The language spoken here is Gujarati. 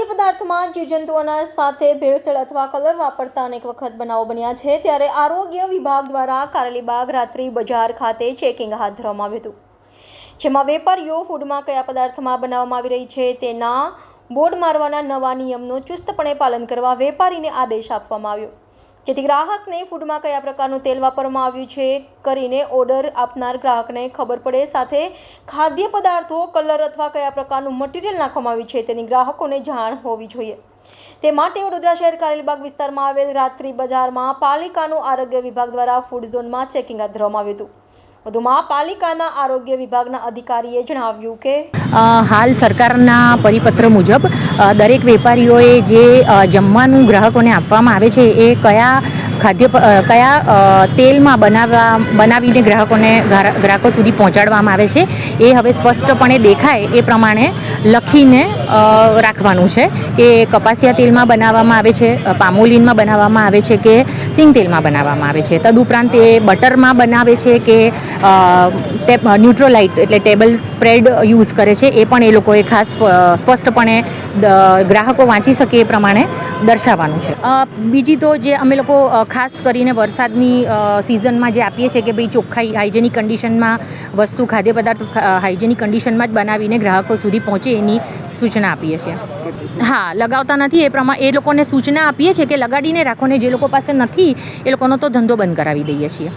ખાદ્ય પદાર્થોમાં જીવજંતુઓના સાથે ભેળસેળ અથવા કલર વાપરતા અનેક વખત બનાવો બન્યા છે, ત્યારે આરોગ્ય વિભાગ દ્વારા કારેલીબાગ રાત્રિ બજાર ખાતે ચેકિંગ હાથ ધરવામાં આવ્યું હતું, જેમાં વેપારીઓ ફૂડમાં કયા પદાર્થમાં બનાવવામાં આવી રહી છે તેના બોર્ડ મારવાના નવા નિયમનું ચુસ્તપણે પાલન કરવા વેપારીને આદેશ આપવામાં આવ્યો, જેથી ગ્રાહકને ફૂડમાં કયા પ્રકારનું તેલ વાપરવામાં આવ્યું છે કરીને ઓર્ડર આપનાર ગ્રાહકને ખબર પડે, સાથે ખાદ્ય પદાર્થો, કલર અથવા કયા પ્રકારનું મટીરિયલ નાખવામાં આવ્યું છે તેની ગ્રાહકોને જાણ હોવી જોઈએ। તે માટે વડોદરા શહેર કારેલીબાગ વિસ્તારમાં આવેલ રાત્રિ બજારમાં પાલિકાનું આરોગ્ય વિભાગ દ્વારા ફૂડ ઝોનમાં ચેકિંગ હાથ ધરવામાં આવ્યું હતું। વધુમાં પાલિકાના આરોગ્ય વિભાગના અધિકારીએ જણાવ્યું કે હાલ સરકારના પરિપત્ર મુજબ દરેક વેપારીઓએ જે જમવાનું ગ્રાહકોને આપવામાં આવે છે એ કયા તેલમાં બનાવીને ગ્રાહકો સુધી પહોંચાડવામાં આવે છે એ હવે સ્પષ્ટપણે દેખાય એ પ્રમાણે લખીને રાખવાનું છે કે કપાસિયા તેલમાં બનાવવામાં આવે છે, પામોલીનમાં બનાવવામાં આવે છે કે સિંગ તેલમાં બનાવવામાં આવે છે। તદુપરાંત એ બટરમાં બનાવે છે કે ન્યુટ્રોલાઇટ એટલે ટેબલ સ્પ્રેડ યુઝ કરે છે એ પણ એ લોકોએ ખાસ સ્પષ્ટપણે ગ્રાહકો વાંચી શકે એ પ્રમાણે દર્શાવવાનું છે। બીજી તો જે અમે લોકો ખાસ કરીને વરસાદની સિઝનમાં જે આપીએ છીએ કે ભાઈ ચોખ્ખાઈ હાઇજેનિક કન્ડિશનમાં વસ્તુ ખાદ્ય પદાર્થ હાઇજેનિક કન્ડિશનમાં જ બનાવીને ગ્રાહકો સુધી પહોંચે એની સૂચના આપીએ છીએ। હા, લગાવતા નથી એ પ્રમાણે એ લોકોને સૂચના આપીએ છીએ કે લગાડીને રાખો, ને જે લોકો પાસે નથી એ લોકોનો તો ધંધો બંધ કરાવી દઈએ છીએ।